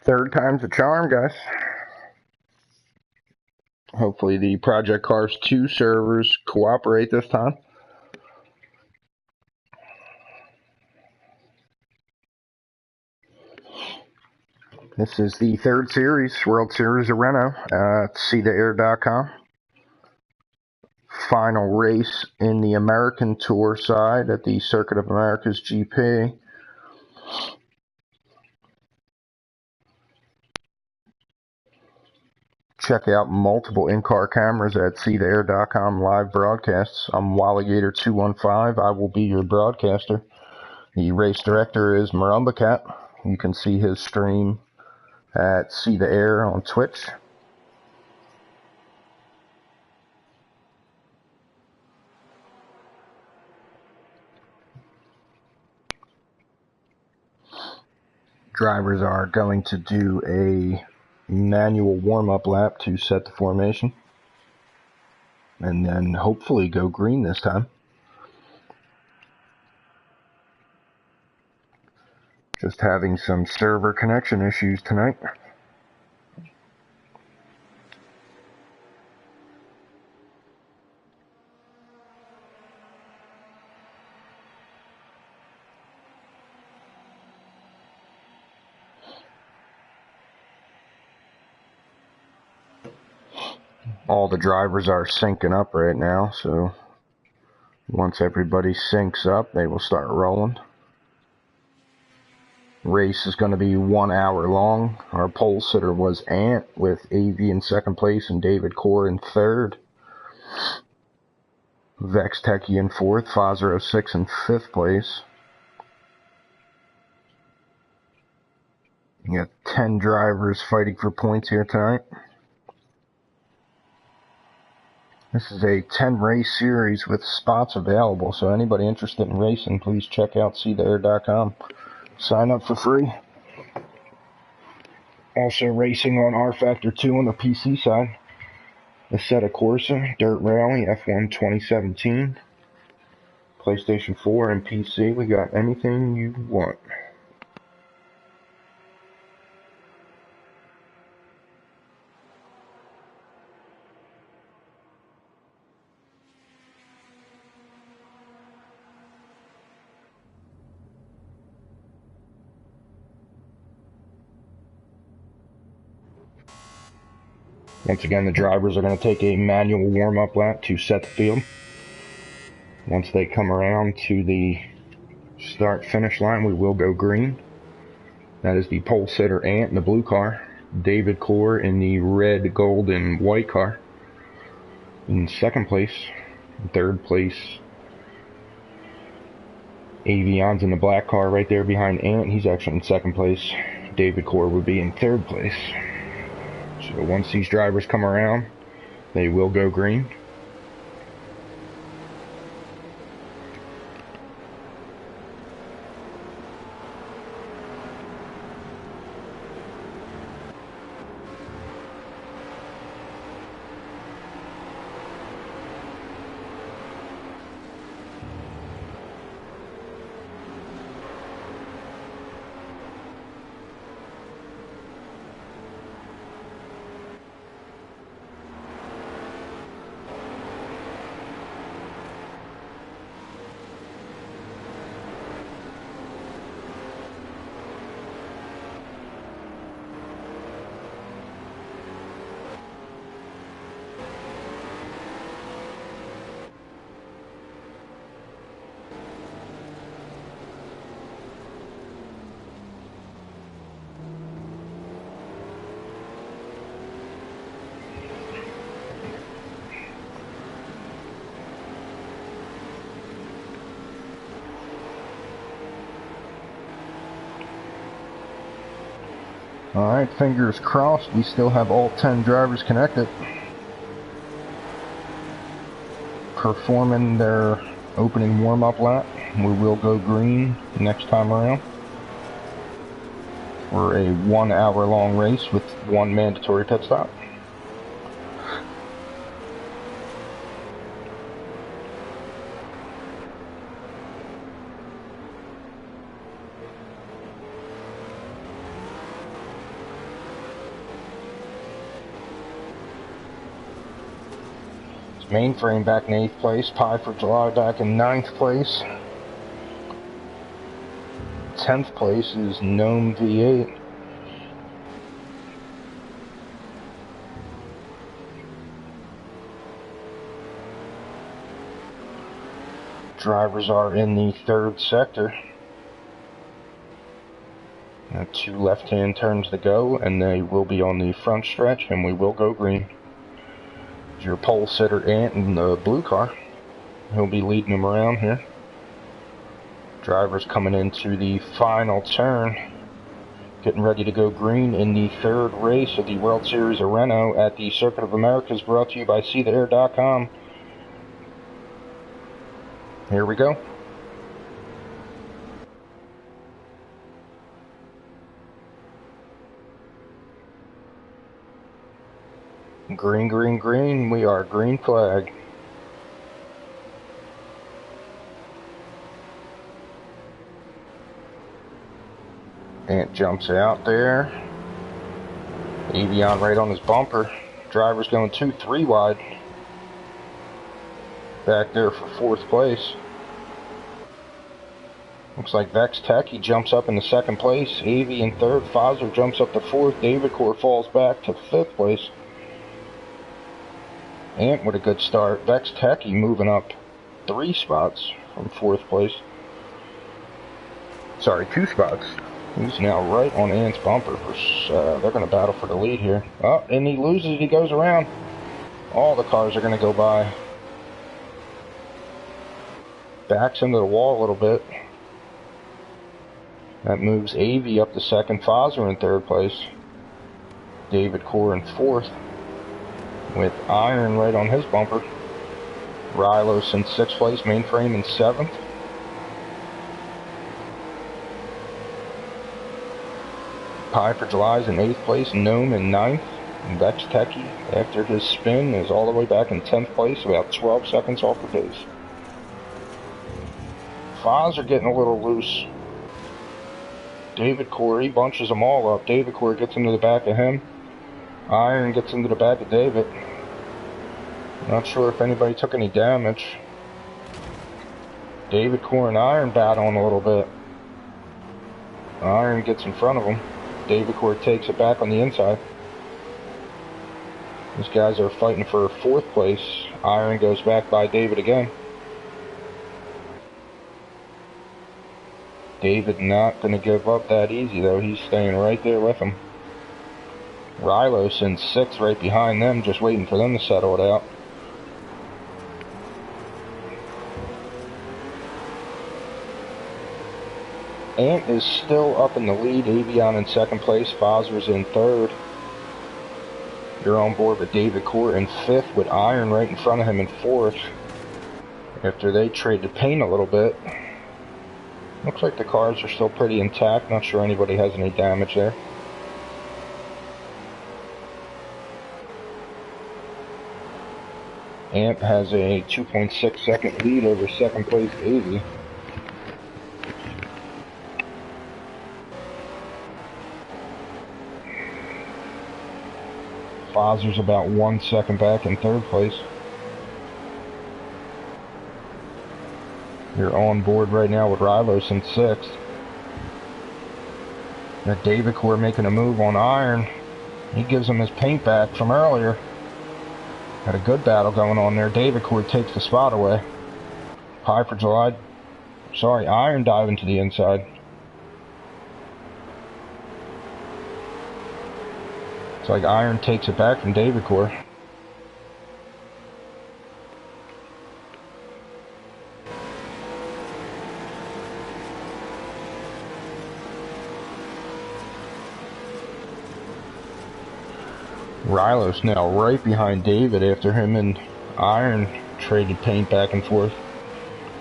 Third time's a charm, guys. Hopefully the Project Cars 2 servers cooperate this time. This is the third series, World Series of Renault at seetheair.com. Final race in the American Tour side at the Circuit of America's GP. Check out multiple in-car cameras at seetheair.com live broadcasts. I'm Walligator215. I will be your broadcaster. The race director is Marumba Cat. You can see his stream at See the Air on Twitch. Drivers are going to do a manual warm-up lap to set the formation, and then hopefully go green this time. Just having some server connection issues tonight. All the drivers are syncing up right now, so once everybody syncs up, they will start rolling. Race is going to be 1 hour long. Our pole sitter was Ant with AV in second place and David Core in third. Vex Techie in fourth, Fozzer 06 in fifth place. You got 10 drivers fighting for points here tonight. This is a 10 race series with spots available, so anybody interested in racing, please check out seetheair.com. Sign up for free. Also racing on R Factor 2 on the PC side. Assetto Corsa, Dirt Rally, F1 2017, PlayStation 4 and PC. We got anything you want. Once again, the drivers are going to take a manual warm-up lap to set the field. Once they come around to the start-finish line, we will go green. That is the pole sitter Ant in the blue car. David Core in the red, gold, and white car. In second place. In third place, Avion's in the black car right there behind Ant. He's actually in second place. David Core would be in third place. So once these drivers come around, they will go green. Alright, fingers crossed, we still have all 10 drivers connected. Performing their opening warm-up lap. We will go green next time around. For a 1 hour long race with one mandatory pit stop. Mainframe back in 8th place. Pie for July back in 9th place. 10th place is Gnome V8. Drivers are in the 3rd sector. 2 left-hand turns to go, and they will be on the front stretch, and we will go green. Your pole sitter Ant in the blue car. He'll be leading them around here. Drivers coming into the final turn, getting ready to go green in the 3rd race of the World Series of Renault at the Circuit of Americas, brought to you by SeeTheAir.com. Here we go. Green, green, green. We are green flag. Ant jumps out there. Avion right on his bumper. Driver's going 2-3 wide. Back there for 4th place. Looks like Vex Tech, he jumps up into 2nd place. Avi in 3rd. Foster jumps up to 4th. David Core falls back to 5th place. Ant with a good start. Vex Tech, he moving up 3 spots from 4th place. Sorry, 2 spots. He's now right on Ant's bumper. They're going to battle for the lead here. Oh, and he loses. He goes around. All the cars are going to go by. Backs into the wall a little bit. That moves Avi up to 2nd. Foster in 3rd place. David Core in 4th. With Iron right on his bumper. Rylos in 6th place. Mainframe in 7th. Pie for July's in 8th place, Gnome in 9th, and Vex Techie, after his spin, is all the way back in 10th place, about 12 seconds off the pace. Foz are getting a little loose. David Core, he bunches them all up. David Core gets into the back of him. Iron gets into the back of David. Not sure if anybody took any damage. David Core and Iron battling a little bit. Iron gets in front of him. David Core takes it back on the inside. These guys are fighting for 4th place. Iron goes back by David again. David not going to give up that easy though. He's staying right there with him. Rylos in 6th right behind them, just waiting for them to settle it out. Ant is still up in the lead. Avion in 2nd place. Fosser's in 3rd. You're on board with David Core in 5th, with Iron right in front of him in 4th. After they traded paint a little bit. Looks like the cars are still pretty intact. Not sure anybody has any damage there. Amp has a 2.6 second lead over 2nd place Avi. Fosser's about 1 second back in 3rd place. You're on board right now with Rylos in 6th. Got David Core making a move on Iron. He gives him his paint back from earlier. Had a good battle going on there. David Core takes the spot away. Pie for July. Sorry, Iron diving to the inside. It's like Iron takes it back from David Core. Rylos now right behind David after him and Iron traded paint back and forth.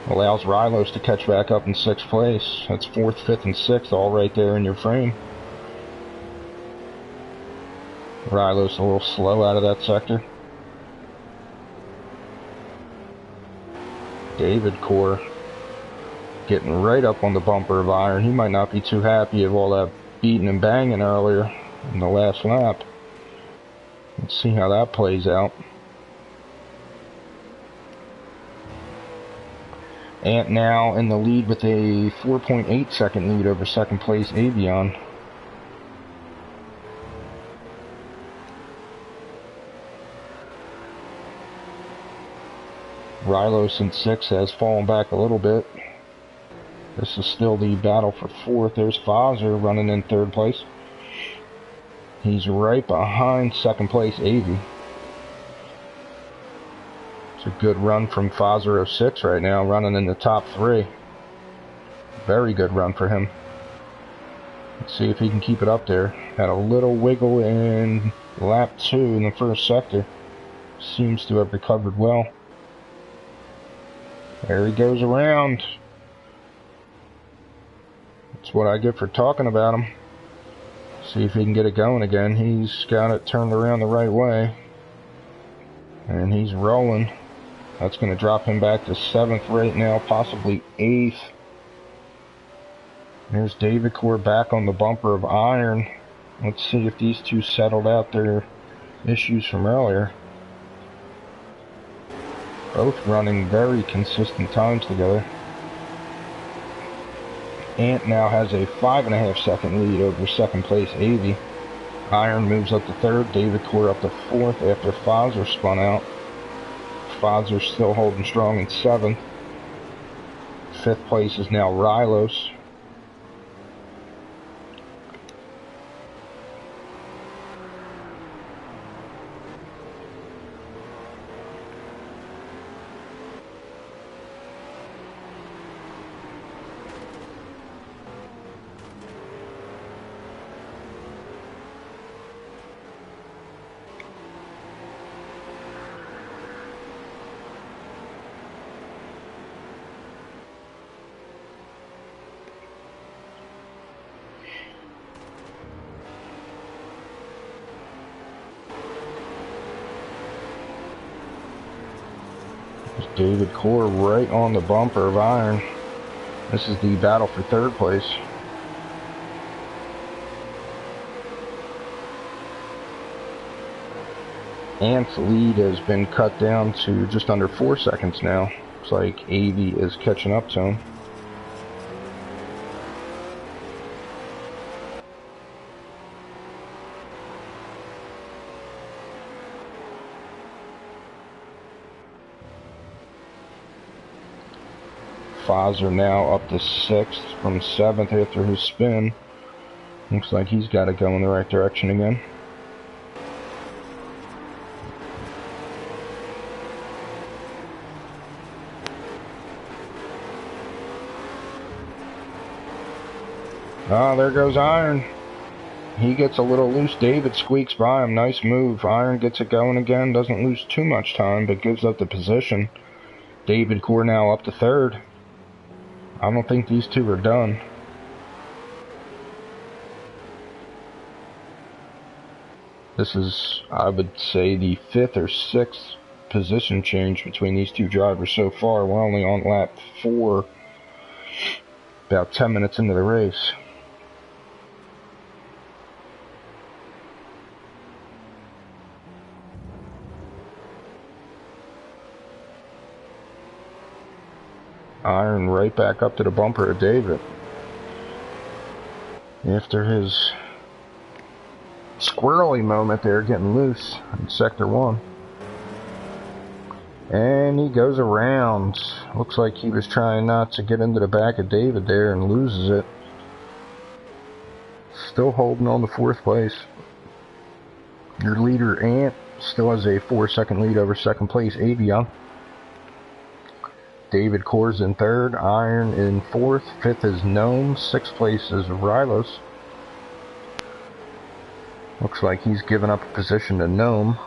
Allows Rylos to catch back up in 6th place. That's 4th, 5th, and 6th all right there in your frame. Rylos a little slow out of that sector. David Core getting right up on the bumper of Iron. He might not be too happy of all that beating and banging earlier in the last lap. Let's see how that plays out. Ant now in the lead with a 4.8 second lead over second place Avion. Rylos in 6th has fallen back a little bit. This is still the battle for 4th. There's Fozer running in 3rd place. He's right behind 2nd place Avi. It's a good run from Fozer 06 right now, running in the top 3. Very good run for him. Let's see if he can keep it up there. Had a little wiggle in lap 2 in the first sector. Seems to have recovered well. There he goes around. That's what I get for talking about him. See if he can get it going again. He's got it turned around the right way. And he's rolling. That's going to drop him back to 7th right now, possibly 8th. There's David Core back on the bumper of Iron. Let's see if these two settled out their issues from earlier. Both running very consistent times together. Ant now has a 5.5 second lead over 2nd place Avi. Iron moves up to 3rd, David Core up to 4th after Fozer spun out. Fozer's still holding strong in 7th. 5th place is now Rylos. David Core right on the bumper of Iron. This is the battle for 3rd place. Ant's lead has been cut down to just under 4 seconds now. Looks like Avi is catching up to him. Fozer now up to 6th from 7th after his spin. Looks like he's got to go in the right direction again. Ah, there goes Iron. He gets a little loose. David squeaks by him. Nice move. Iron gets it going again. Doesn't lose too much time, but gives up the position. David Core now up to 3rd. I don't think these two are done. This is, I would say, the 5th or 6th position change between these two drivers so far. We're only on lap 4, about 10 minutes into the race. Iron right back up to the bumper of David. After his squirrely moment there, getting loose in Sector 1. And he goes around. Looks like he was trying not to get into the back of David there and loses it. Still holding on to 4th place. Your leader, Ant, still has a 4-second lead over 2nd place Avion. David Core's in 3rd, Iron in 4th, 5th is Gnome, 6th place is Rylos. Looks like he's given up a position to Gnome.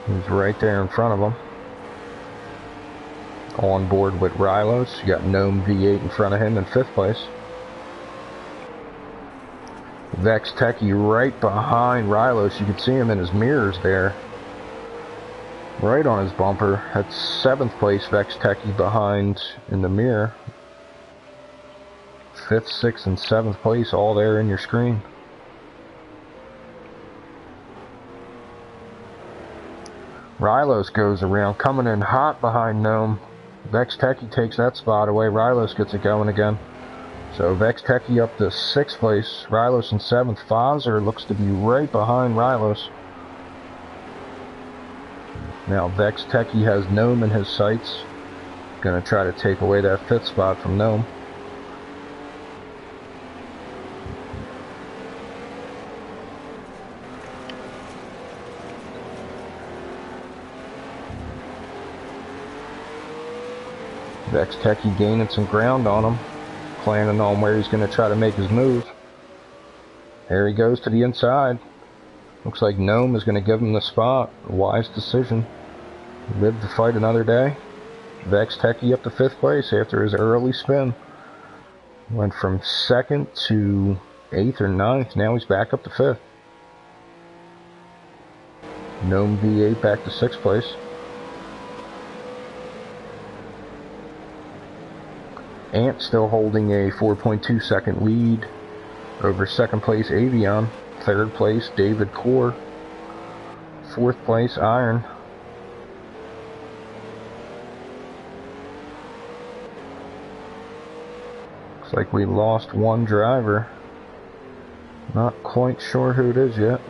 He's right there in front of him. On board with Rylos, you got Gnome V8 in front of him in 5th place. Vex Techie right behind Rylos, you can see him in his mirrors there. Right on his bumper. That's 7th place Vex Techie behind in the mirror. 5th, 6th, and 7th place all there in your screen. Rylos goes around, coming in hot behind Gnome. Vex Techie takes that spot away. Rylos gets it going again. So Vex Techie up to 6th place. Rylos in 7th. Fozer looks to be right behind Rylos. Now Vex Techie has Gnome in his sights. Gonna try to take away that 5th spot from Gnome. Vex Techie gaining some ground on him, planning on where he's going to try to make his move. There he goes to the inside. Looks like Gnome is going to give him the spot. Wise decision. Live to fight another day. Vex Techie up to 5th place after his early spin. Went from 2nd to 8th or 9th. Now he's back up to 5th. Gnome V8 back to 6th place. Ant still holding a 4.2 second lead over 2nd place Avion, 3rd place David Core, 4th place Iron. Looks like we lost one driver. Not quite sure who it is yet.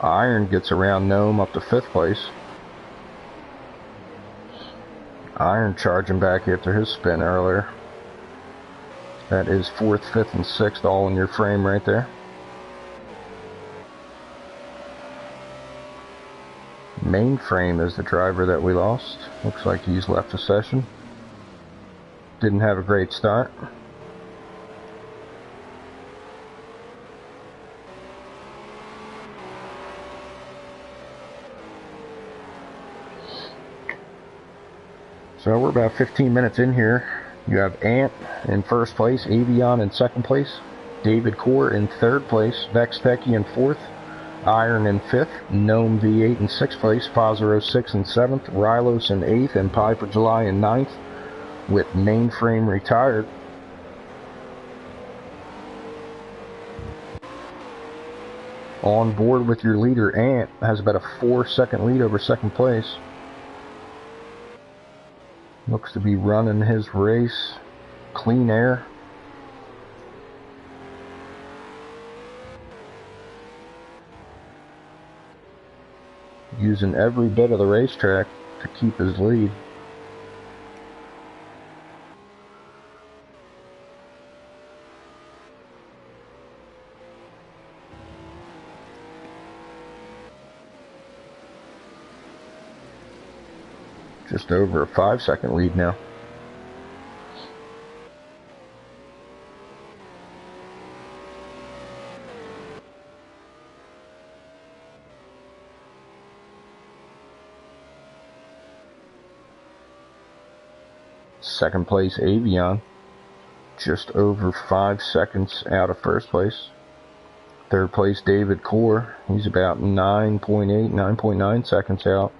Iron gets around Gnome up to 5th place. Iron charging back after his spin earlier. That is 4th, 5th, and 6th all in your frame right there. Mainframe is the driver that we lost. Looks like he's left the session. Didn't have a great start. So we're about 15 minutes in here. You have Ant in 1st place, Avion in 2nd place, David Core in 3rd place, Vex Techie in 4th, Iron in 5th, Gnome V8 in 6th place, Fozero 6th and 7th, Rylos in 8th, and Pie for July in 9th, with Mainframe retired. On board with your leader, Ant has about a 4-second lead over 2nd place. Looks to be running his race clean air. Using every bit of the racetrack to keep his lead. Just over a 5-second lead now. Second place Avion, just over 5 seconds out of 1st place. 3rd place David Core, he's about 9.8, 9.9 seconds out.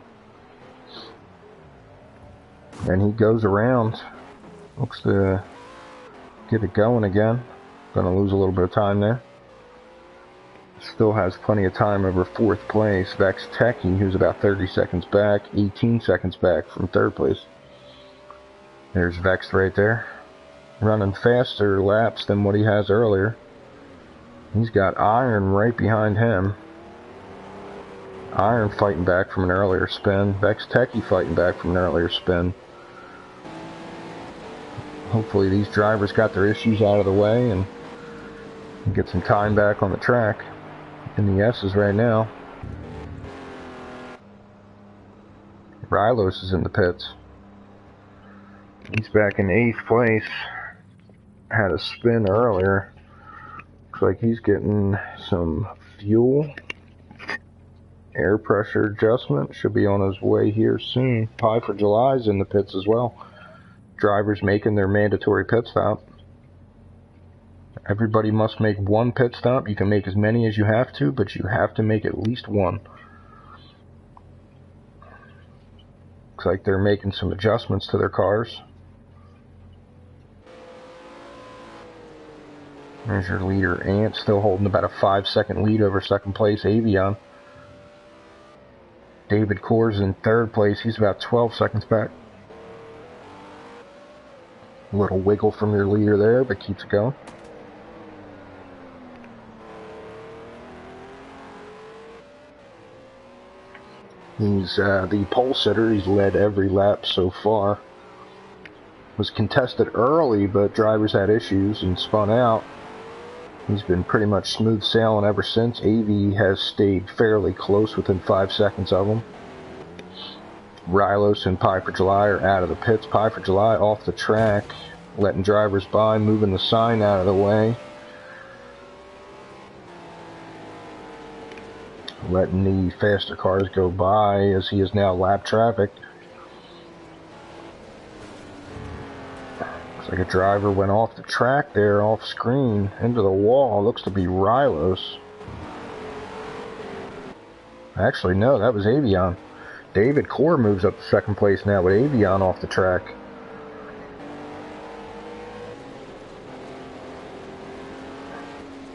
And he goes around, looks to get it going again. Gonna lose a little bit of time there. Still has plenty of time over 4th place. Vex Techie, who's about 30 seconds back, 18 seconds back from 3rd place. There's Vex right there, running faster laps than what he has earlier. He's got Iron right behind him. Iron fighting back from an earlier spin. Vex Techie fighting back from an earlier spin. Hopefully these drivers got their issues out of the way and get some time back on the track. In the S's right now. Rylos is in the pits. He's back in 8th place. Had a spin earlier. Looks like he's getting some fuel. Air pressure adjustment. Should be on his way here soon. Pie for July's in the pits as well. Drivers making their mandatory pit stop. Everybody must make one pit stop. You can make as many as you have to, but you have to make at least one. Looks like they're making some adjustments to their cars. There's your leader, Ant, still holding about a 5-second lead over second place, Avion. David Coors in third place. He's about 12 seconds back. A little wiggle from your leader there, but keeps it going. He's the pole sitter. He's led every lap so far. Was contested early, but drivers had issues and spun out. He's been pretty much smooth sailing ever since. AV has stayed fairly close, within 5 seconds of him. Rylos and Pie for July are out of the pits. Pie for July off the track, letting drivers by, moving the sign out of the way. Letting the faster cars go by as he is now lap traffic. Looks like a driver went off the track there, off screen, into the wall. Looks to be Rylos. Actually, no, that was Avion. David Core moves up to second place now with Avion off the track.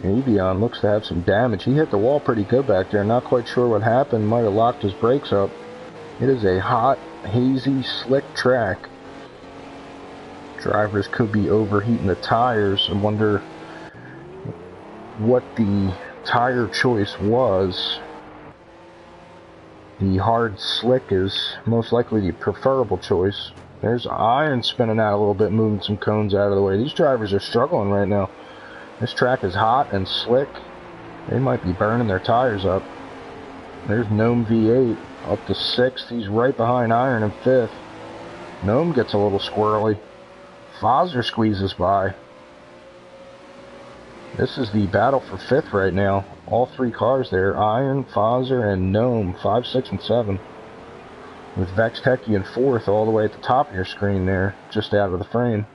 Avion looks to have some damage. He hit the wall pretty good back there. Not quite sure what happened. Might have locked his brakes up. It is a hot, hazy, slick track. Drivers could be overheating the tires. I wonder what the tire choice was. The hard slick is most likely the preferable choice. There's Iron spinning out a little bit, moving some cones out of the way. These drivers are struggling right now. This track is hot and slick. They might be burning their tires up. There's Gnome V8 up to 6th. He's right behind Iron in 5th. Gnome gets a little squirrely. Fozzer squeezes by. This is the battle for 5th right now. All 3 cars there. Iron, Fozzer, and Gnome. 5, 6, and 7. With Vex Techie in 4th all the way at the top of your screen there. Just out of the frame.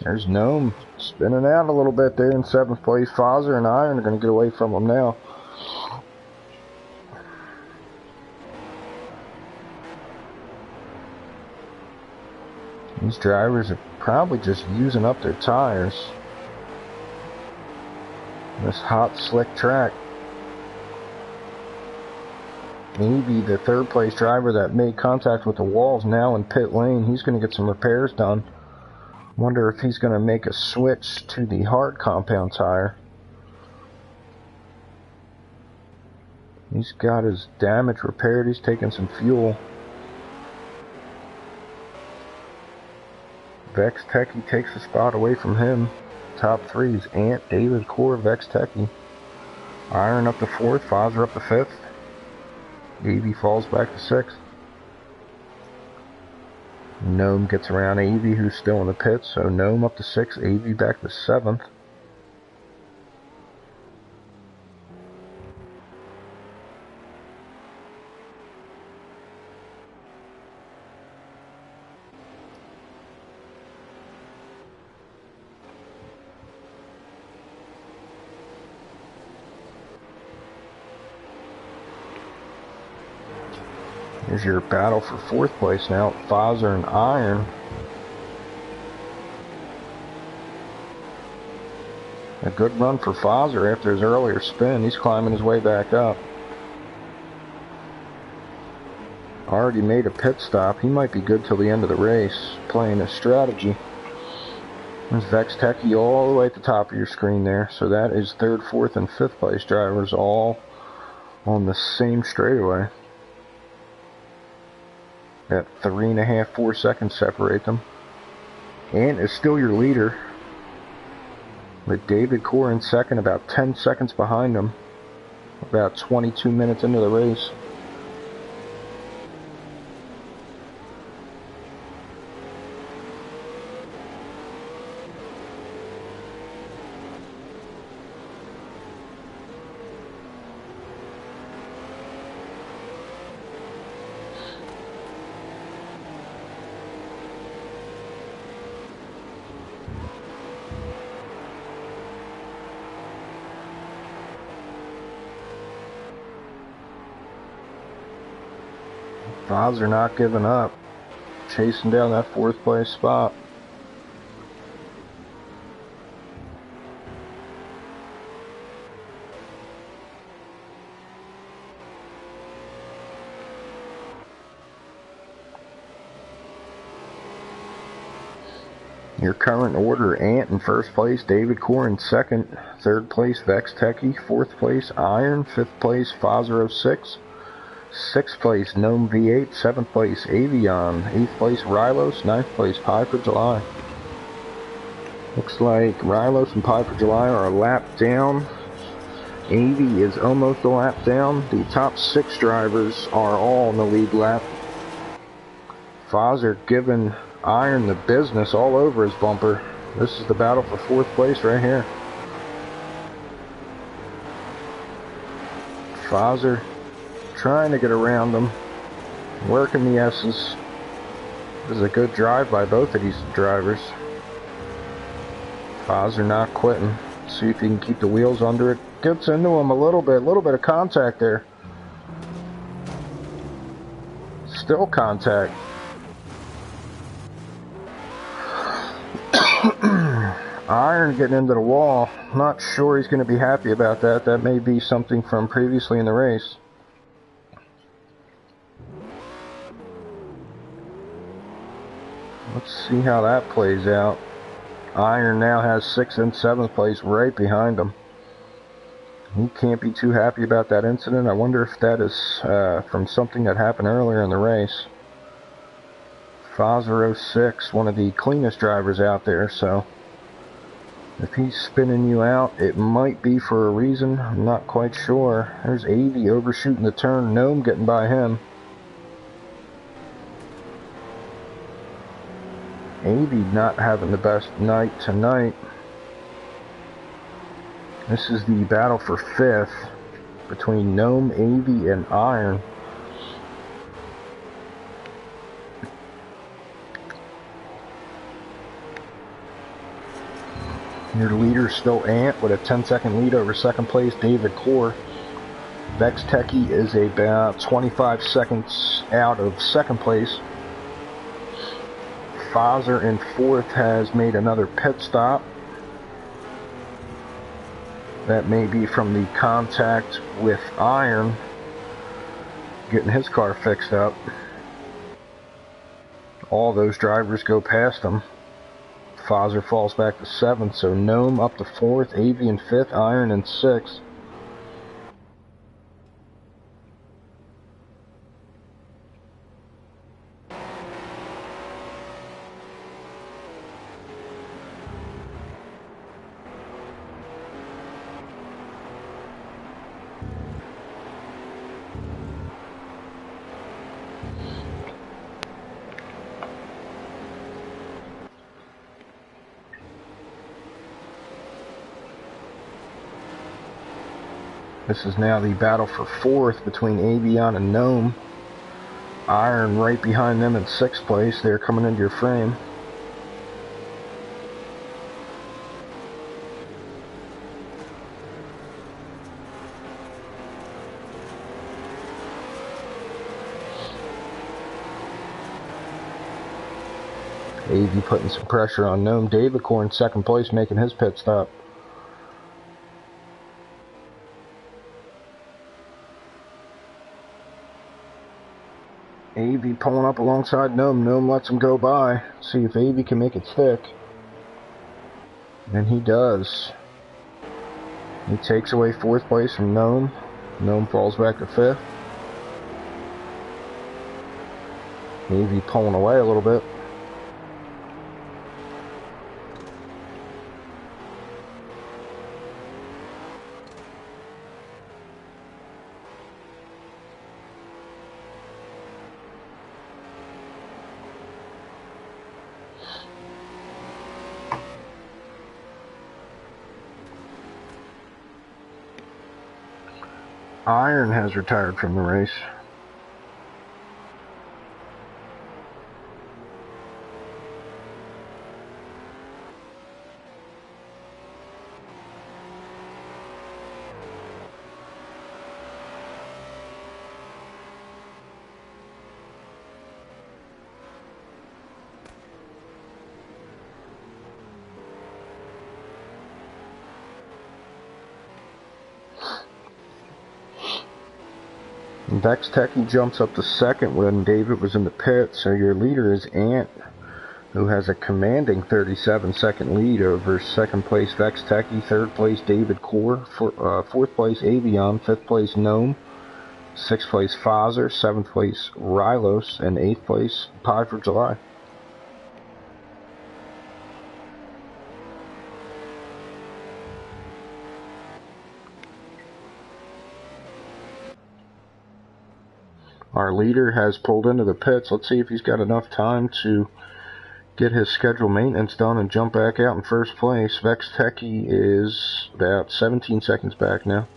There's Gnome spinning out a little bit there in 7th place. Fozzer and Iron are going to get away from him now. These drivers are probably just using up their tires. This hot, slick track. Maybe the 3rd place driver that made contact with the walls now in pit lane. He's going to get some repairs done. Wonder if he's going to make a switch to the hard compound tire. He's got his damage repaired. He's taking some fuel. Vex Techie takes a spot away from him. Top 3 is Ant, David Core, Vex Techie. Iron up to 4th, Fozzer up to 5th. AV falls back to 6th. Gnome gets around AV, who's still in the pits, so Gnome up to 6th, AV back to 7th. Here's your battle for 4th place now. Fozzer and Iron. A good run for Fozzer after his earlier spin. He's climbing his way back up. Already made a pit stop. He might be good till the end of the race, playing a strategy. There's Vex Techie all the way at the top of your screen there. So that is 3rd, 4th, and 5th place drivers all on the same straightaway. That 3.5, 4 seconds separate them. Ant is still your leader, with David Core in 2nd, about 10 seconds behind him. About 22 minutes into the race. Fazer not giving up, chasing down that 4th place spot. Your current order: Ant in 1st place, David Core in 2nd, 3rd place Vex Techie, 4th place Iron, 5th place Fazer 06, 6th place Gnome V8, 7th place Avion, 8th place Rylos, 9th place Pie for July. Looks like Rylos and Pie for July are a lap down. Avi is almost a lap down. The top 6 drivers are all in the lead lap. Fazer giving Iron the business all over his bumper. This is the battle for 4th place right here. Fazer trying to get around them, working the S's. This is a good drive by both of these drivers. Fazer not quitting. See if he can keep the wheels under it. Gets into him a little bit of contact there. Still contact. Iron getting into the wall. Not sure he's going to be happy about that. That may be something from previously in the race. Let's see how that plays out. Iron now has 6th and 7th place right behind him. He can't be too happy about that incident. I wonder if that is from something that happened earlier in the race. Fazer 06, one of the cleanest drivers out there, so if he's spinning you out, it might be for a reason. I'm not quite sure. There's Avi overshooting the turn. Gnome getting by him. Avi not having the best night tonight. This is the battle for 5th between Gnome, Avi, and Iron. Your leader still Ant with a 10-second lead over 2nd place David Core. Vex Techie is about 25 seconds out of 2nd place. Fazer in 4th has made another pit stop. That may be from the contact with Iron, getting his car fixed up. All those drivers go past him. Fazer falls back to 7th, so Gnome up to 4th, Avi in 5th, Iron in 6th. This is now the battle for 4th between Avion and Gnome. Iron right behind them in 6th place. They're coming into your frame. Avi putting some pressure on Gnome. David Core in 2nd place making his pit stop. Avi pulling up alongside Gnome. Gnome lets him go by. See if Avi can make it stick. And he does. He takes away 4th place from Gnome. Gnome falls back to 5th. Avi pulling away a little bit. Iron has retired from the race. Vex Techie jumps up to second when David was in the pit, so your leader is Ant, who has a commanding 37-second lead over second place Vex Techie, third place David Core, fourth place Avion, fifth place Gnome, sixth place Fazer, seventh place Rylos, and eighth place Pie for July. Our leader has pulled into the pits. Let's see if he's got enough time to get his scheduled maintenance done and jump back out in first place. Vex Techie is about 17 seconds back now.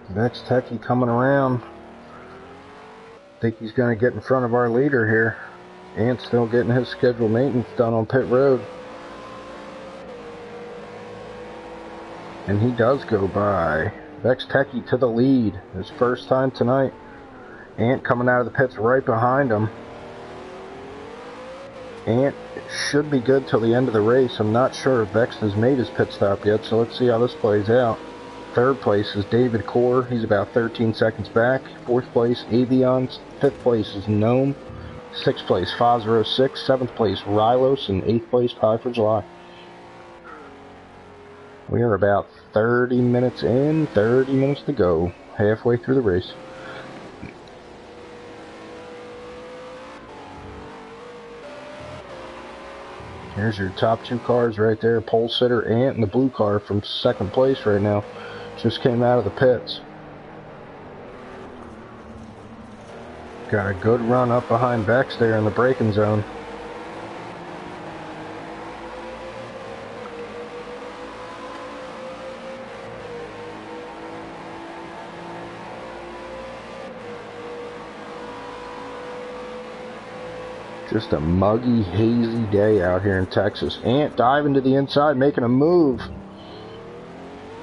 Vex Techie coming around. Think he's going to get in front of our leader here. Ant's still getting his scheduled maintenance done on pit road. And he does go by. Vex Techie to the lead. His first time tonight. Ant coming out of the pits right behind him. Ant should be good till the end of the race. I'm not sure if Vex has made his pit stop yet, so let's see how this plays out. Third place is David Core. He's about 13 seconds back. Fourth place, Avion. Fifth place is Gnome. Sixth place, Fazro 6. Seventh place, Rylos. And eighth place, Pie for July. We are about 30 minutes in, 30 minutes to go. Halfway through the race. Here's your top two cars right there. Pole sitter Ant and the blue car from second place right now. Just came out of the pits. Got a good run up behind Vex there in the braking zone. Just a muggy, hazy day out here in Texas. Ant diving to the inside, making a move.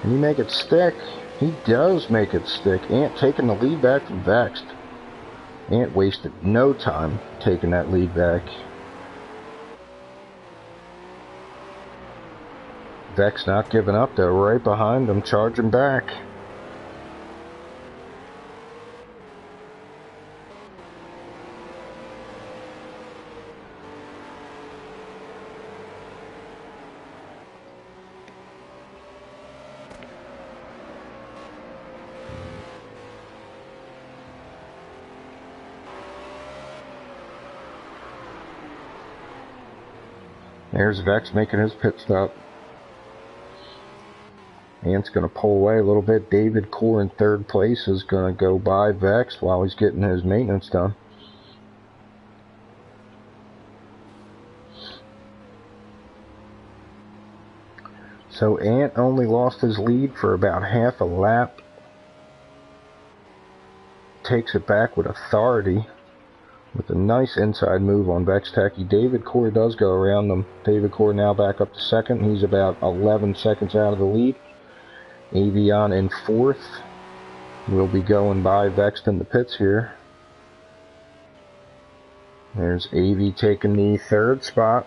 Can he make it stick? He does make it stick. Ant taking the lead back from Vex. Ant wasted no time taking that lead back. Vex not giving up though, right behind him, charging back. There's Vex making his pit stop. Ant's going to pull away a little bit. David Core in third place is going to go by Vex while he's getting his maintenance done. So Ant only lost his lead for about half a lap. Takes it back with authority. With a nice inside move on Vex Techie. David Core does go around them. David Core now back up to second. He's about 11 seconds out of the lead. Avion in fourth. We'll be going by Vex in the pits here. There's Avi taking the third spot.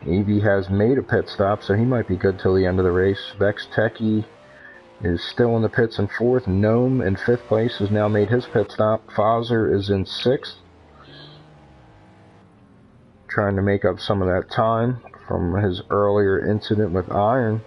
Avi has made a pit stop, so he might be good till the end of the race. Vex Techie is still in the pits in fourth. Gnome in fifth place has now made his pit stop. Fazer is in sixth. Trying to make up some of that time from his earlier incident with Iron.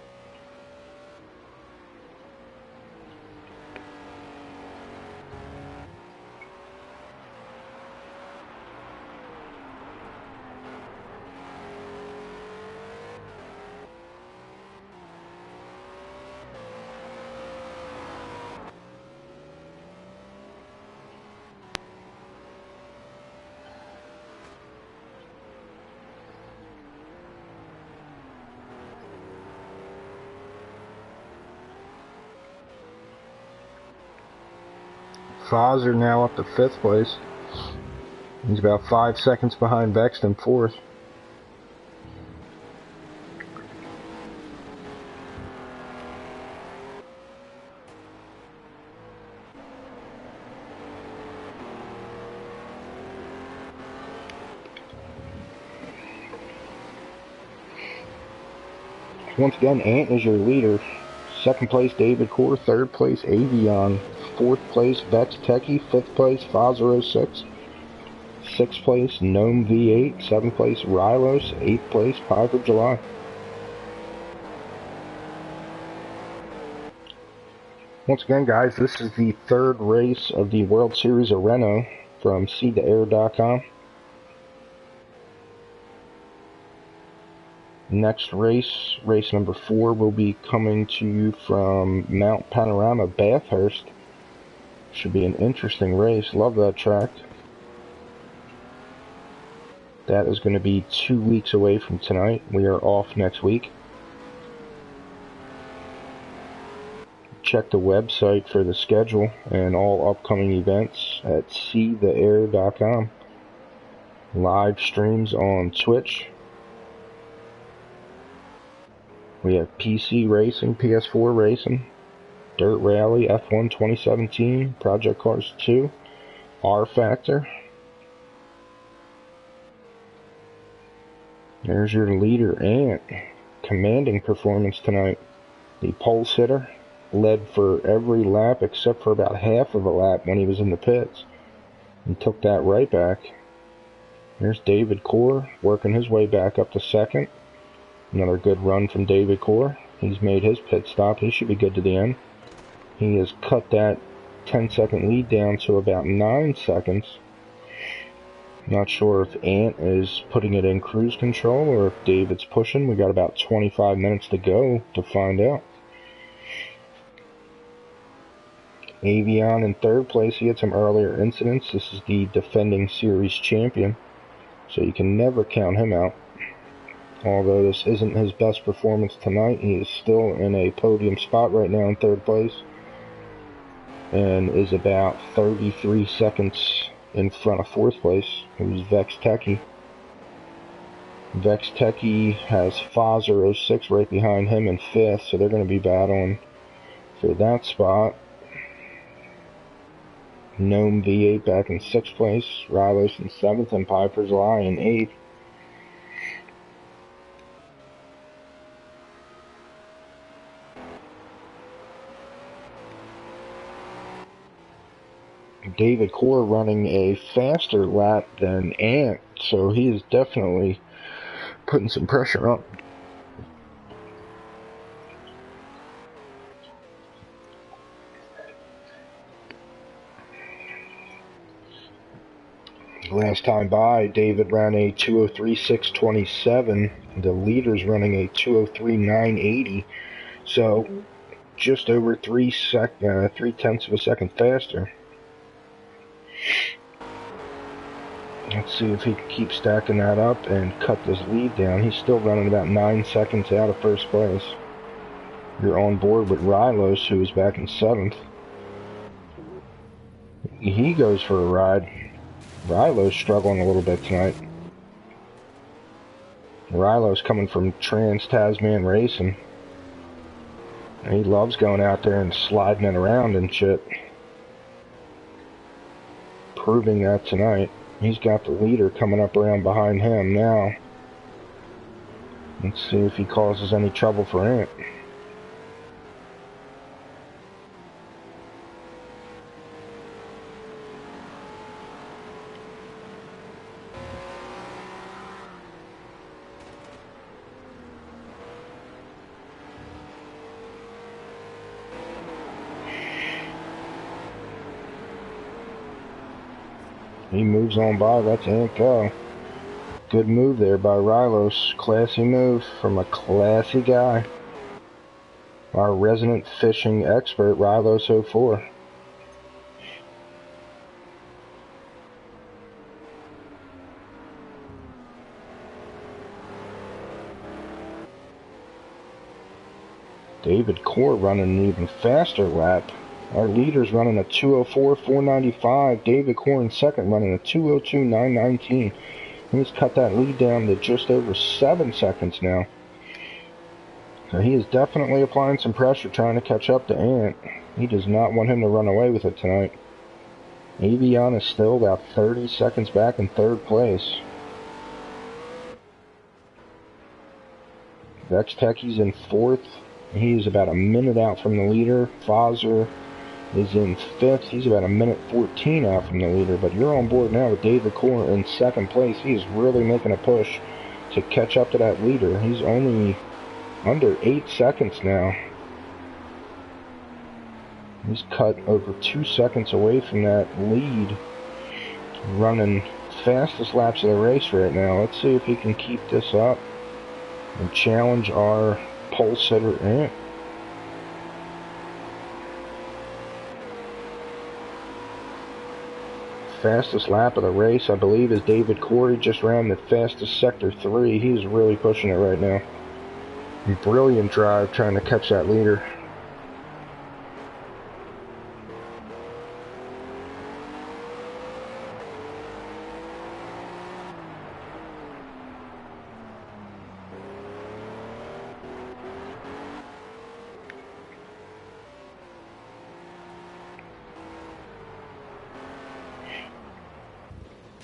Fazer now up to fifth place. He's about 5 seconds behind Vex in fourth. Once again, Ant is your leader. Second place, David Core. Third place, Avion. Fourth place, Vex Techie. Fifth place, Fozzer06. Sixth place, Gnome V8. Seventh place, Rylos. Eighth place, Pie for July. Once again, guys, this is the third race of the World Series of Renault from seedtoair.com. Next race, race number 4, will be coming to you from Mount Panorama, Bathurst. Should be an interesting race. Love that track. That is going to be 2 weeks away from tonight. We are off next week. Check the website for the schedule and all upcoming events at seetheair.com. Live streams on Twitch. We have PC Racing, PS4 Racing, Dirt Rally, F1 2017, Project Cars 2, R Factor. There's your leader, Ant. Commanding performance tonight. The pole sitter led for every lap except for about half of a lap when he was in the pits, and took that right back. There's David Core working his way back up to second. Another good run from David Core. He's made his pit stop. He should be good to the end. He has cut that 10-second lead down to about 9 seconds. Not sure if Ant is putting it in cruise control or if David's pushing. We got about 25 minutes to go to find out. Avion in third place. He had some earlier incidents. This is the defending series champion, so you can never count him out. Although this isn't his best performance tonight, he is still in a podium spot right now in third place and is about 33 seconds in front of fourth place, who's Vex Techie. Vex Techie has Fozzer06 right behind him in fifth, so they're going to be battling for that spot. Gnome V8 back in sixth place, Rylos in seventh, and Piper's Lie in eighth. David Core running a faster lap than Ant, so he is definitely putting some pressure up. Last time by, David ran a 2:03.627. The leader's running a 2:03.980, so just over 3/10 of a second faster. Let's see if he can keep stacking that up and cut this lead down. He's still running about 9 seconds out of first place. You're on board with Rylos, who is back in seventh. He goes for a ride. Rylo's struggling a little bit tonight. Rylo's coming from Trans-Tasman Racing. He loves going out there and sliding it around and shit. Proving that tonight. He's got the leader coming up around behind him now. Let's see if he causes any trouble for Ant. He moves on by, lets Ant go. Good move there by Rylos. Classy move from a classy guy. Our resident fishing expert, Rylos04. David Core running an even faster lap. Our leader's running a 2:04.495. David Core in second running a 2:02.919. He's cut that lead down to just over 7 seconds now. So he is definitely applying some pressure trying to catch up to Ant. He does not want him to run away with it tonight. Avion is still about 30 seconds back in third place. Vextechi's in fourth. He's about a minute out from the leader. Fazer is in fifth. He's about a minute 14 out from the leader. But you're on board now with David Core in second place. He is really making a push to catch up to that leader. He's only under 8 seconds now. He's cut over 2 seconds away from that lead. Running fastest laps of the race right now. Let's see if he can keep this up and challenge our pole sitter Ant. Fastest lap of the race, I believe, is David Corey. Just ran the fastest sector 3. He's really pushing it right now. Brilliant drive trying to catch that leader.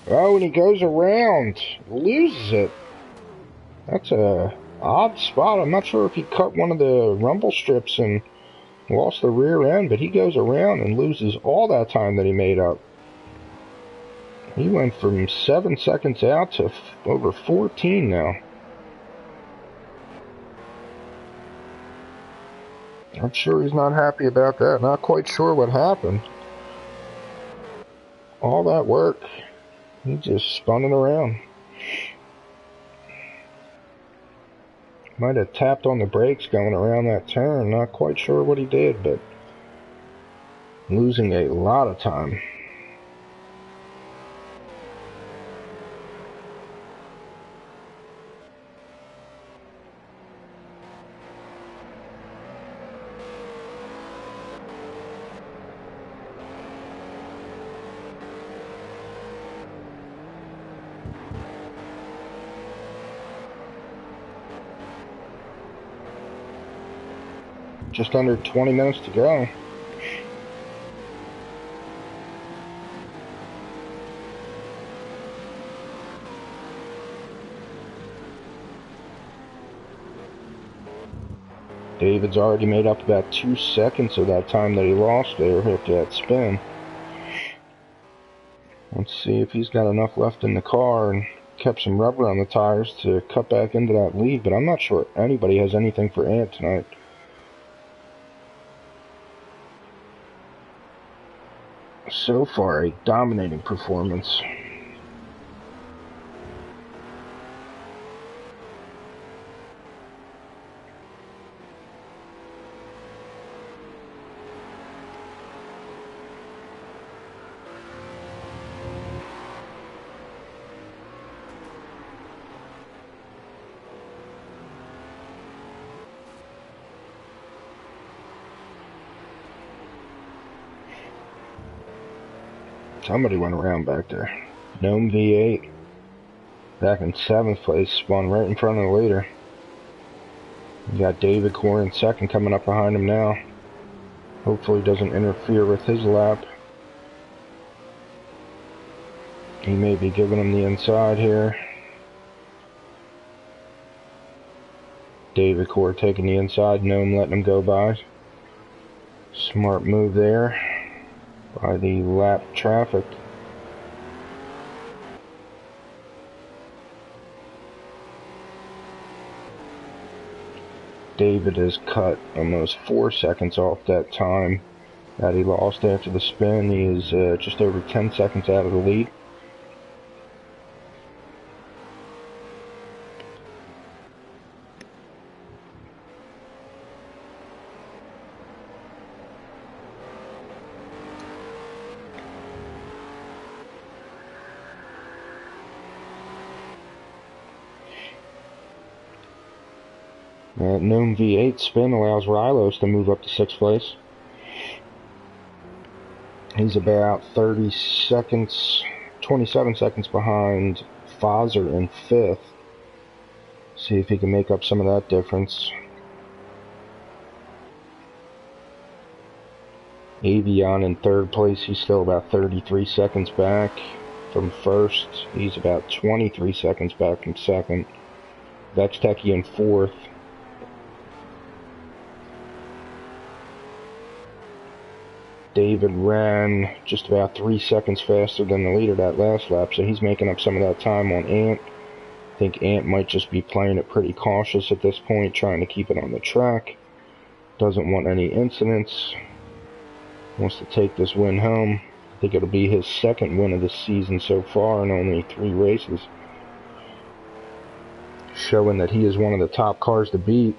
Oh, and he goes around, loses it. That's a odd spot. I'm not sure if he cut one of the rumble strips and lost the rear end, but he goes around and loses all that time that he made up. He went from 7 seconds out to over 14 now. I'm sure he's not happy about that. Not quite sure what happened. All that work, he just spun it around. Might have tapped on the brakes going around that turn. Not quite sure what he did, but losing a lot of time. Just under 20 minutes to go. David's already made up about 2 seconds of that time that he lost there after that spin. Let's see if he's got enough left in the car and kept some rubber on the tires to cut back into that lead, but I'm not sure anybody has anything for Ant tonight. So far, a dominating performance. Somebody went around back there. Gnome V8. Back in 7th place. Spun right in front of the leader. You got David Core in 2nd coming up behind him now. Hopefully doesn't interfere with his lap. He may be giving him the inside here. David Core taking the inside. Gnome letting him go by. Smart move there by the lap traffic. David has cut almost 4 seconds off that time that he lost after the spin. He is just over 10 seconds out of the lead. That Gnome V8 spin allows Rylos to move up to 6th place. He's about 30 seconds, 27 seconds behind Fazer in 5th. See if he can make up some of that difference. Avion in 3rd place. He's still about 33 seconds back from 1st. He's about 23 seconds back from 2nd. Vextechi in 4th. David ran just about 3 seconds faster than the leader that last lap, so he's making up some of that time on Ant. I think Ant might just be playing it pretty cautious at this point, trying to keep it on the track. Doesn't want any incidents. Wants to take this win home. I think it'll be his second win of the season so far in only 3 races. Showing that he is one of the top cars to beat.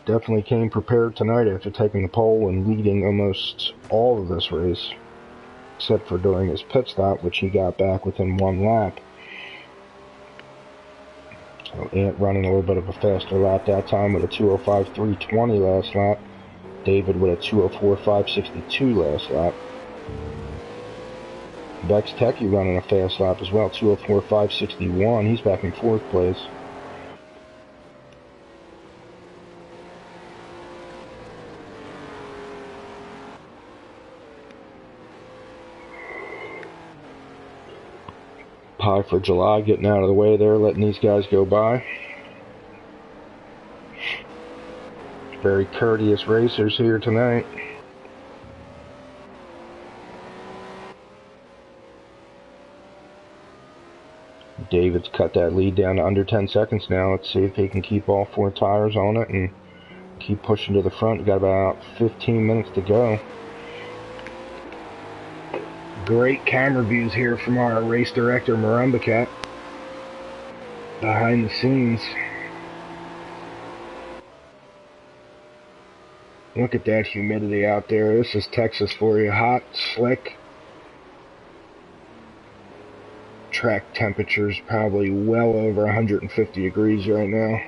Definitely came prepared tonight after taking the pole and leading almost all of this race, except for during his pit stop, which he got back within 1 lap. So Ant running a little bit of a faster lap that time with a 2:05.320 last lap. David with a 2:04.562 last lap. Bex Techie running a fast lap as well, 2:04.561. He's back in 4th place. Pie for July getting out of the way there, letting these guys go by. Very courteous racers here tonight. David's cut that lead down to under 10 seconds now. Let's see if he can keep all 4 tires on it and keep pushing to the front. Got about 15 minutes to go. Great camera views here from our race director, Marumbacat. Behind the scenes. Look at that humidity out there. This is Texas for you. Hot, slick. Track temperatures probably well over 150 degrees right now.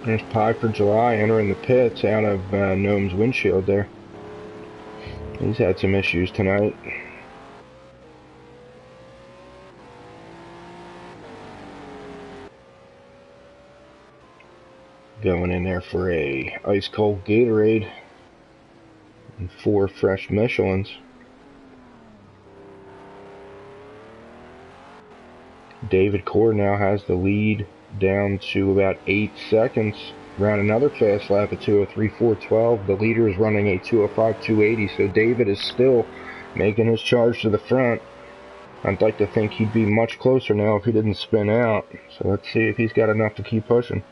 There's Pie for July entering the pits out of Gnome's windshield there. He's had some issues tonight. Going in there for a ice cold Gatorade and 4 fresh Michelins. David Core now has the lead down to about 8 seconds. Ran another fast lap at 2:03.412. The leader is running a 2:05.280, so David is still making his charge to the front. I'd like to think he'd be much closer now if he didn't spin out. So let's see if he's got enough to keep pushing.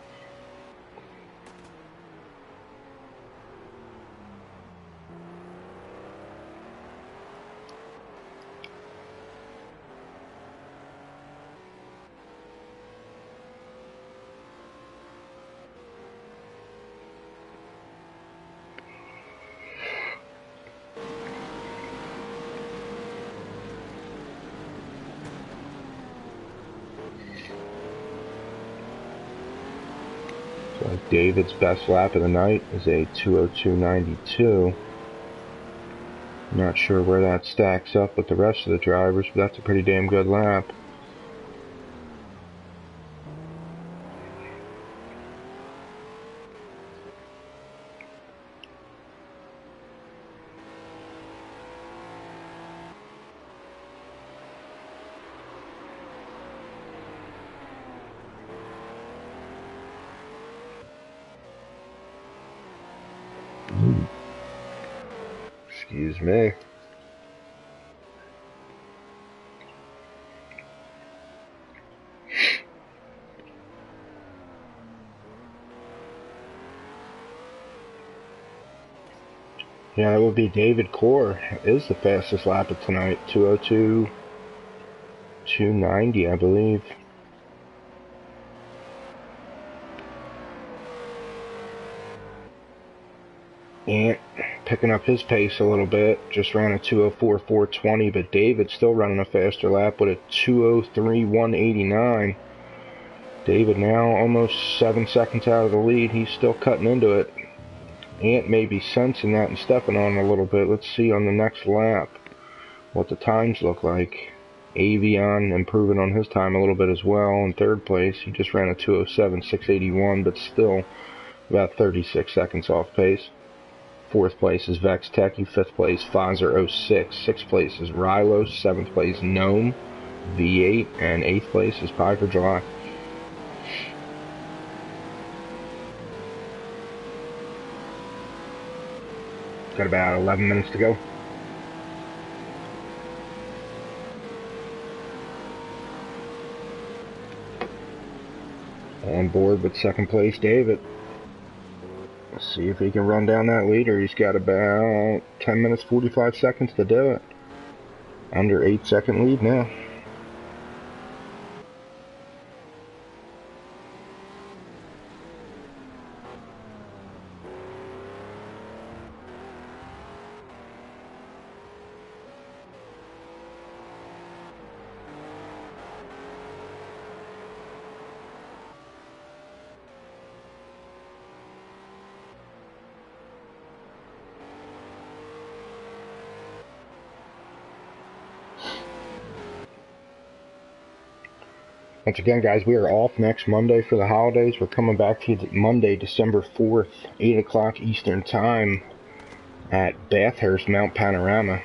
So David's best lap of the night is a 2:02.92. Not sure where that stacks up with the rest of the drivers, but that's a pretty damn good lap. Excuse me. Yeah, that would be David Core is the fastest lap of tonight. 2:02.290, I believe. Ant picking up his pace a little bit. Just ran a 2:04.420, but David still running a faster lap with a 2:03.189. David now almost 7 seconds out of the lead. He's still cutting into it. Ant may be sensing that and stepping on it a little bit. Let's see on the next lap what the times look like. Avion improving on his time a little bit as well in third place. He just ran a 2:07.681, but still about 36 seconds off pace. Fourth place is Vex Techie. Fifth place, Pfizer06. Sixth place is Rilo. Seventh place, Gnome V8. And eighth place is Pie for July. Got about 11 minutes to go. On board with second place, David. Let's see if he can run down that leader. He's got about 10 minutes, 45 seconds to do it. Under 8-second lead now. Once again, guys, we are off next Monday for the holidays. We're coming back to you Monday, December 4th, 8 o'clock Eastern Time at Bathurst Mount Panorama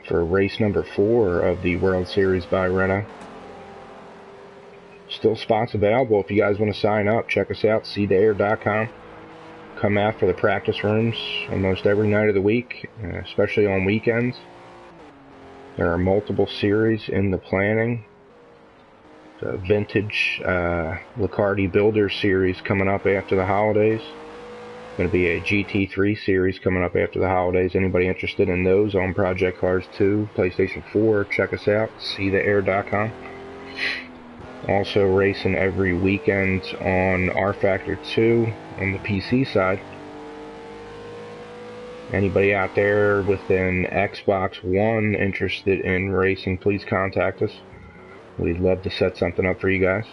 for race number 4 of the World Series by Renault. Still spots available if you guys want to sign up. Check us out, seetheair.com. Come out for the practice rooms almost every night of the week, especially on weekends. There are multiple series in the planning. The vintage Licardi Builder series coming up after the holidays. Going to be a GT3 series coming up after the holidays. Anybody interested in those on Project Cars 2, PlayStation 4, check us out, seetheair.com. Also racing every weekend on R Factor 2 on the PC side. Anybody out there with an Xbox One interested in racing, please contact us. We'd love to set something up for you guys.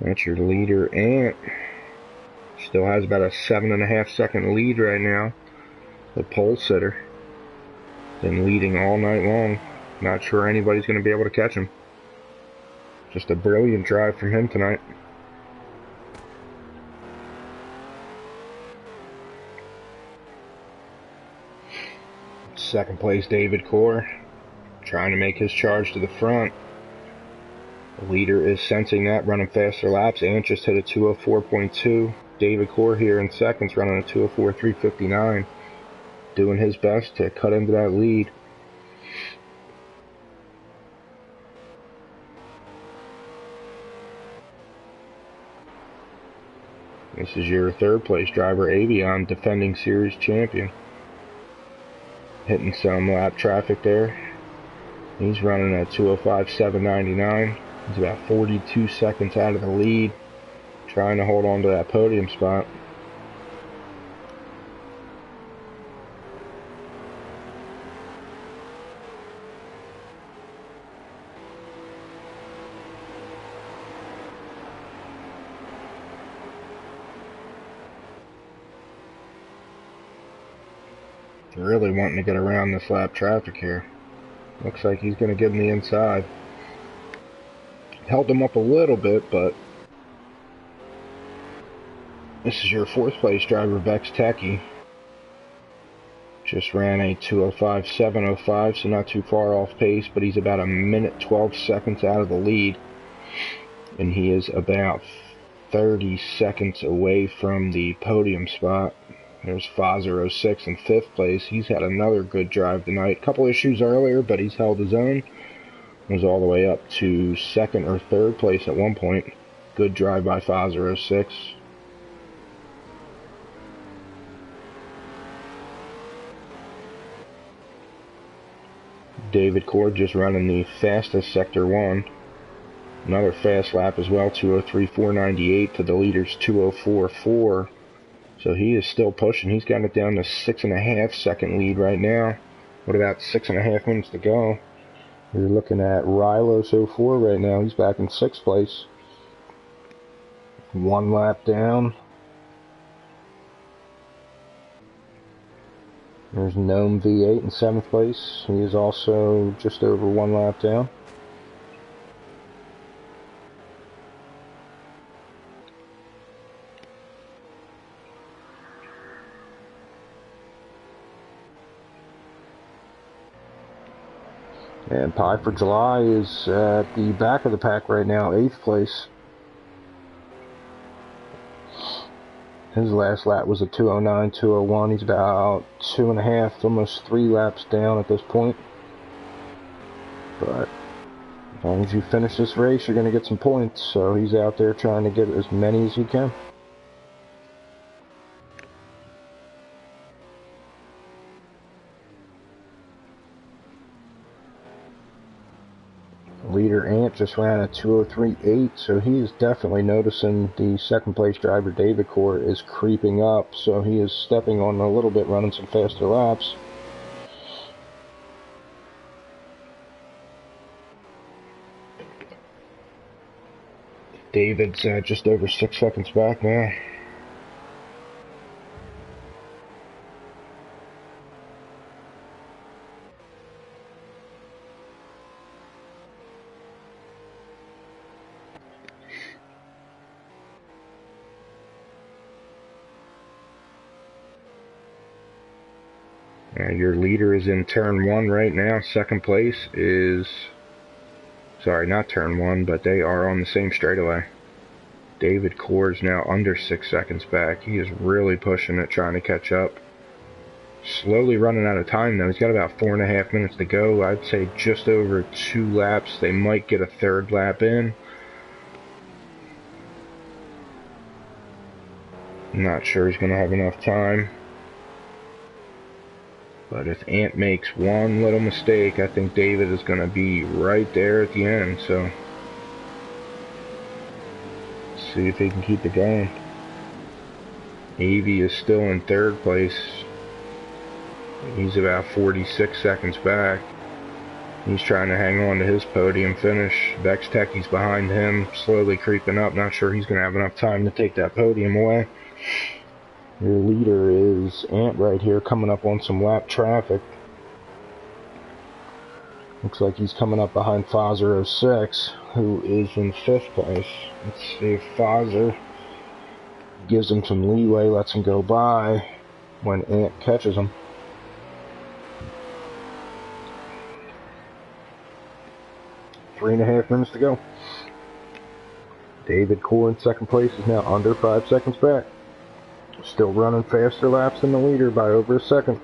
That's your leader, Ant. Still has about a 7.5 second lead right now. The pole sitter. Been leading all night long. Not sure anybody's going to be able to catch him. Just a brilliant drive from him tonight. Second place, David Core. Trying to make his charge to the front. The leader is sensing that, running faster laps. Ant just hit a 2:04.2. David Core here in seconds, running a 2:04.359. Doing his best to cut into that lead. This is your third place driver, Avion, defending series champion. Hitting some lap traffic there. He's running at 2:05.799. He's about 42 seconds out of the lead. Trying to hold on to that podium spot. Really wanting to get around this lap traffic here. Looks like he's going to get him the inside. Held him up a little bit, but this is your fourth place driver, Vex Techie. Just ran a 2:05.705, so not too far off pace, but he's about a minute 12 seconds out of the lead. And he is about 30 seconds away from the podium spot. There's Pfizer06 in fifth place. He's had another good drive tonight. Couple issues earlier, but he's held his own. Was all the way up to second or third place at one point. Good drive by Pfizer06. David Cord just running the fastest Sector 1. Another fast lap as well, 2:03.498 to the leader's 2:04.4. So he is still pushing. He's got it down to 6.5 second lead right now. With about 6.5 minutes to go. You're looking at Rylos 04 right now. He's back in 6th place. 1 lap down. There's Gnome V8 in 7th place. He is also just over 1 lap down. And Pie for July is at the back of the pack right now, 8th place. His last lap was a 2:09.201. He's about 2.5, almost 3 laps down at this point. But as long as you finish this race, you're going to get some points. So he's out there trying to get as many as he can. Leader Ant just ran a 2:03.8, so he is definitely noticing the 2nd place driver David Core is creeping up, so he is stepping on a little bit, running some faster laps. David's just over 6 seconds back now. Your leader is in turn 1 right now. 2nd place is, sorry, not turn 1, but they are on the same straightaway. David Core is now under 6 seconds back. He is really pushing it, trying to catch up. Slowly running out of time though. He's got about 4.5 minutes to go. I'd say just over 2 laps. They might get a 3rd lap in. I'm not sure he's going to have enough time. But if Ant makes one little mistake, I think David is going to be right there at the end. So, let's see if he can keep it going. Avey is still in 3rd place. He's about 46 seconds back. He's trying to hang on to his podium finish. Vex Techie's behind him, slowly creeping up. Not sure he's going to have enough time to take that podium away. Your leader is Ant right here, coming up on some lap traffic. Looks like he's coming up behind Fozer 06, who is in 5th place. Let's see if Fozer gives him some leeway, lets him go by when Ant catches him. Three and a half minutes to go. David Core in 2nd place is now under 5 seconds back. Still running faster laps than the leader by over a second.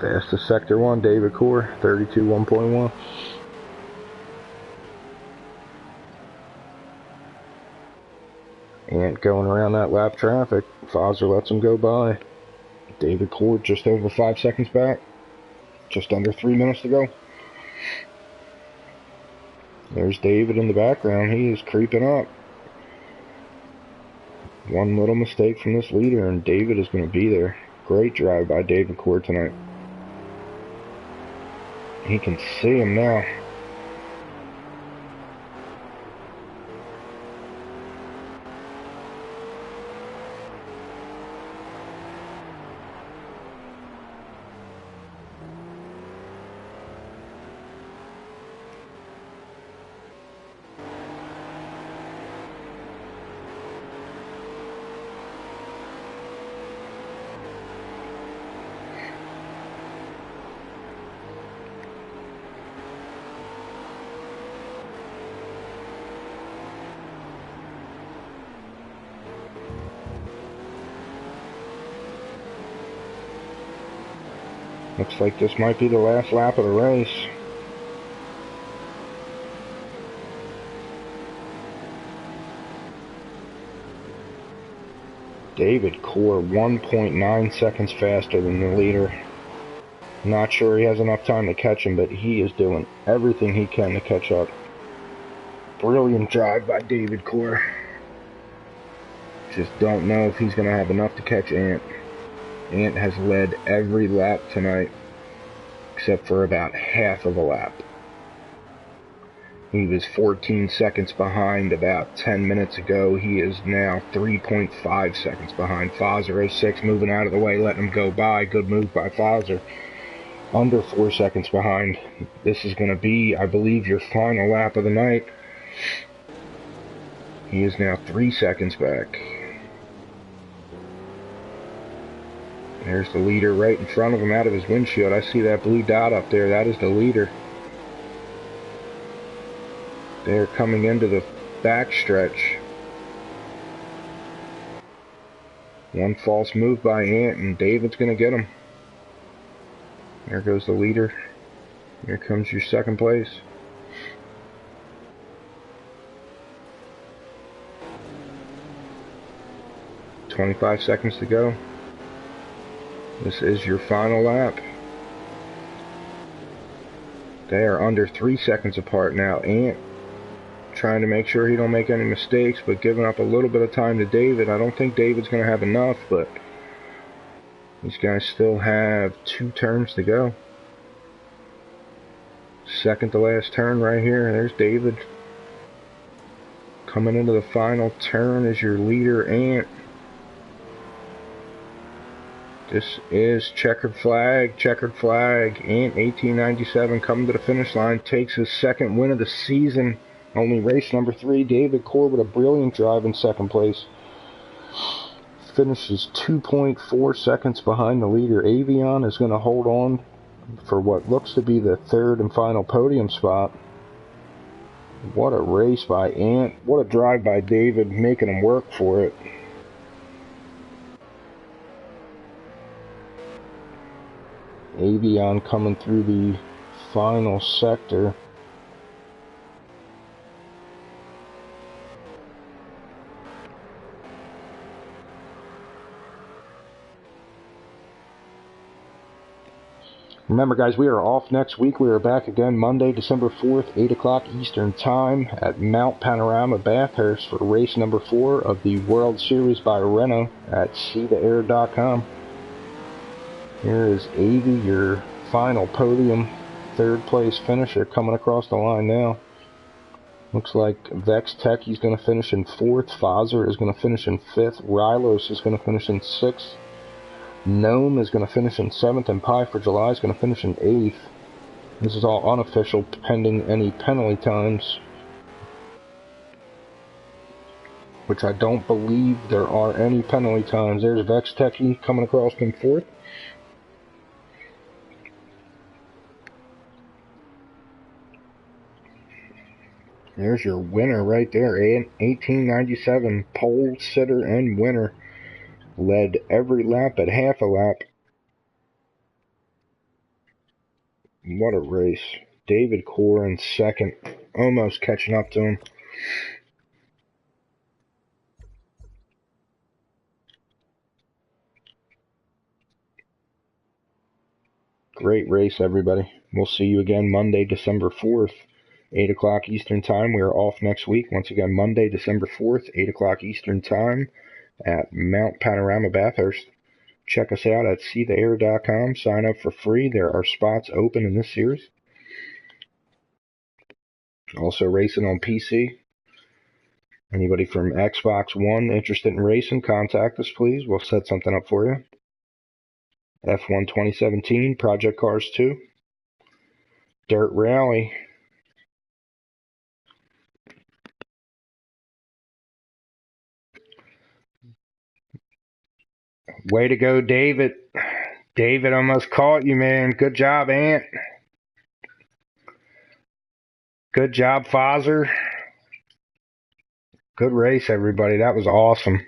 Fastest Sector 1, David Core, 32.1.1. Ant going around that lap traffic. Fozer lets him go by. David Cord just over 5 seconds back. Just under 3 minutes to go. There's David in the background. He is creeping up. One little mistake from this leader and David is going to be there. Great drive by David Cord tonight. He can see him now. Looks like this might be the last lap of the race. David Core 1.9 seconds faster than the leader. Not sure he has enough time to catch him, but he is doing everything he can to catch up. Brilliant drive by David Core. Just don't know if he's going to have enough to catch Ant. Ant has led every lap tonight, except for about half of a lap. He was 14 seconds behind about 10 minutes ago. He is now 3.5 seconds behind. Fozer 06 moving out of the way, letting him go by. Good move by Fozer. Under 4 seconds behind. This is going to be, I believe, your final lap of the night. He is now 3 seconds back. There's the leader right in front of him out of his windshield. I see that blue dot up there. That is the leader. They're coming into the backstretch. One false move by Ant, and David's going to get him. There goes the leader. Here comes your second place. "25 seconds to go. This is your final lap." They are under 3 seconds apart now. Ant trying to make sure he don't make any mistakes, but giving up a little bit of time to David. I don't think David's going to have enough, but these guys still have 2 turns to go. Second to last turn right here. There's David. Coming into the final turn is your leader, Ant. This is checkered flag. Ant 1897 coming to the finish line. Takes his second win of the season. Only race number 3. David Core with a brilliant drive in second place. Finishes 2.4 seconds behind the leader. Avion is going to hold on for what looks to be the third and final podium spot. What a race by Ant. What a drive by David, making him work for it. Avion coming through the final sector. Remember, guys, we are off next week. We are back again Monday, December 4th, 8 o'clock Eastern Time at Mount Panorama, Bathurst for race number 4 of the World Series by Renault at seetheair.com. Here is Avi, your final podium, third place finisher, coming across the line now. Looks like Vex Tech, he's going to finish in 4th. Fozer is going to finish in 5th. Rylos is going to finish in 6th. Gnome is going to finish in 7th, and Pie for July is going to finish in 8th. This is all unofficial, pending any penalty times, which I don't believe there are any penalty times. There's Vex Techie coming across in 4th. There's your winner right there, 1897 pole sitter and winner. Led every lap at half a lap. What a race. David Core in second, almost catching up to him. Great race, everybody. We'll see you again Monday, December 4th, 8 o'clock Eastern Time. We are off next week. Once again, Monday, December 4th, 8 o'clock Eastern Time at Mount Panorama, Bathurst. Check us out at seetheair.com. Sign up for free. There are spots open in this series. Also racing on PC. Anybody from Xbox One interested in racing, contact us, please. We'll set something up for you. F1 2017, Project Cars 2. Dirt Rally. Way to go, David. David almost caught you, man. Good job, Ant. Good job, Fozer. Good race, everybody. That was awesome.